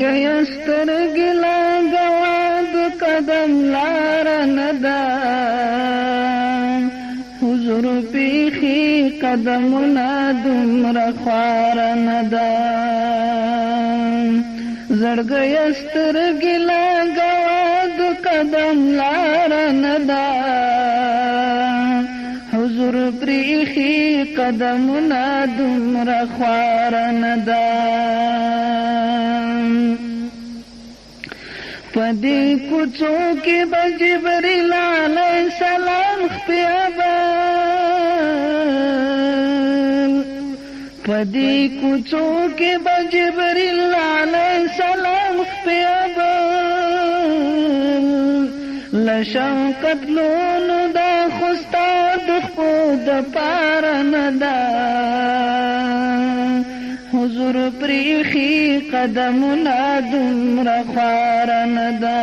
گیستر گلا گواد قدم لار ندا حضور پیخی قدمنا دمر خوار ندا زړګیستر گلا گواد قدم لار ندا حضور پریخی قدمنا دمر خوار ندا پدی کوڅو کې به جبرئیل علیه السلام خپیابان پدی کوڅو کې به جبرئیل علیه السلام خپیابان لشوقت لونو دا خوستا د خود پار ندا حضور پریخی قدمنا دمر خوار ندا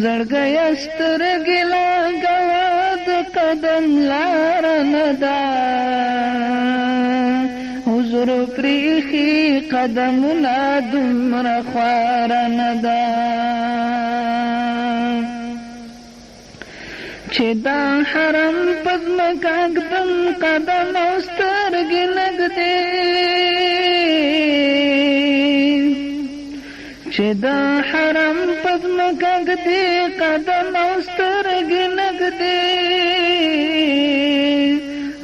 زړګیستر ګلا گواد قدم لار ندا حضور پریخی قدمنا دمر خوار ندا چې دا حرم پزمکا اقدم قدم او سترګې نږدې چې دا حرم پزمکا اقدې قدم او سترګې نږدې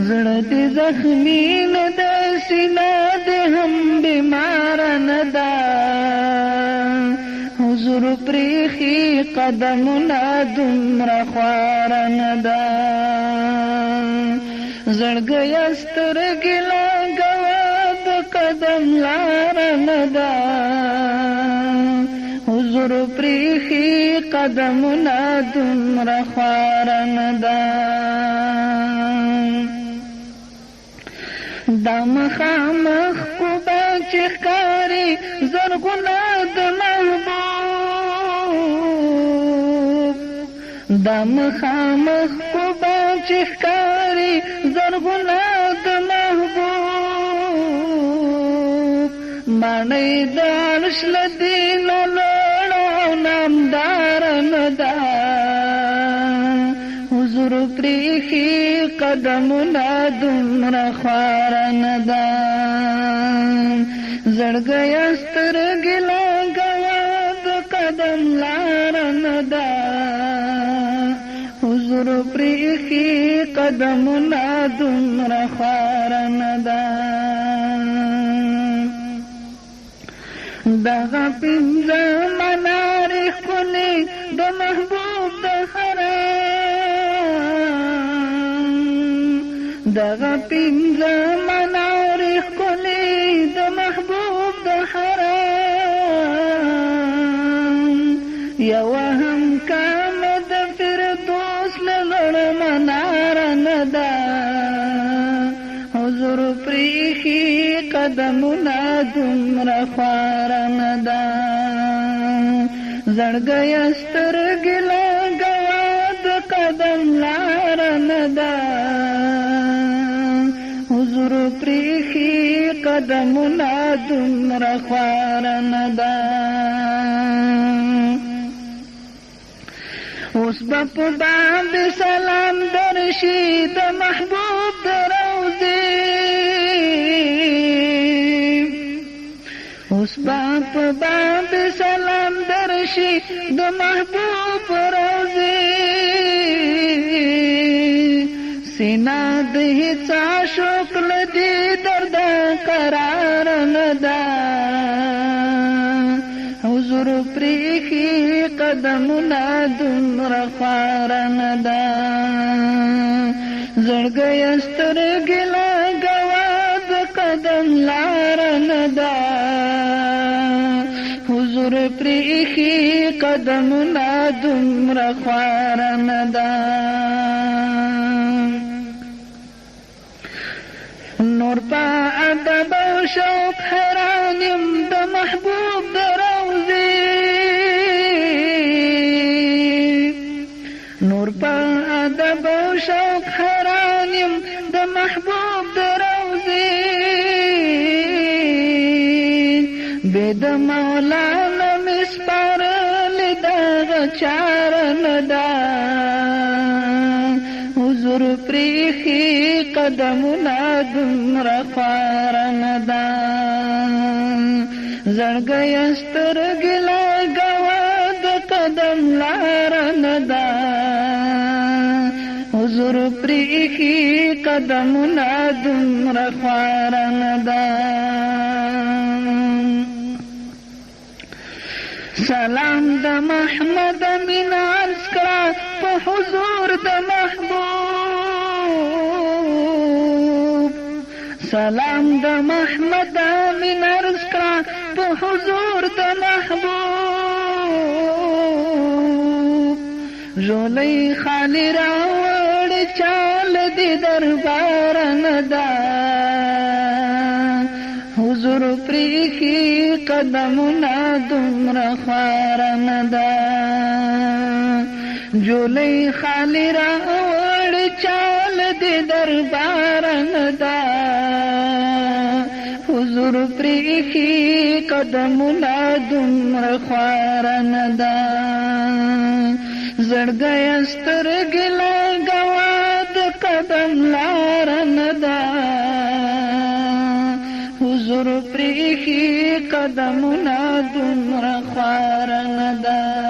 زړه دې زخمي نه ده سینه دې هم بیمار نه ده حضور پریخی قدمنا دمر خوار ندا زړګیستر ګلا گواد قدم لار ندا حضور پریخی قدمنا دمر خوار ندا دا مخامخ کوبا چخکاری زرغنا د محبوب دا مخامخ کوبا چخکاری زرغنا د محبوب مانی د عرش لدین لوړو نامدار ندا حضور پریخی قدمنا دمر خوار ندا زړګیستر ګلا گواد قدم لار ندا حضور پریخی قدمنا دمر خوار ندا دغه پنځه منارې ښکلې د محبوب د حرم دغه پنځه منارې ښکلې د محبوب د حرم یوه هم کمه د فردوس له لوړ مناره نه ده حضور پریخي قدمونه دومره خوار نه ده زړګیه سترګې لګوه د قدم لار نه ده حضور پریخي قدمونه دومره خوار نه ده اوس به په باندې سلام درشي د محبوب د روضې اوس به په باندې سلام درشي د محبوب روضې سینا د هیڅ عاشق له دې درده قرار نه ده حضور پریخي قدمونه دومره خوار نه ده زړګیه سترګې لګوه د قدم لار نه ده حضور پریخي قدمونه دومره خوار نه ده نور په ادب او شوق حیران یم د محبوب د روضې نور په ادب او شوق حیران یم د محبوب د روضې بيد مولانا مسپارل دغه چارن دا حضور پریخي قدمنا دومره خوارن دا زړګی سترګې لګوه د قدم لارن دا حضور پریخي قدمنا دومره خوارن دا سلام د محمد امین عرض کړه په حضور د محبوب سلام د محمد امین عرض کړه په حضور د محبوب ژولی خالی راوړ چال دی دربار ندا حضور پریخي قدمنا دومره خوارن دا جولی خالی راوړ چال دی دربارن دا حضور پریخي قدمنا دومره خوارن دا زړګی سترګې لګوه د قدم لارن دا حضور پریخي قدمنا دومره خوارن دا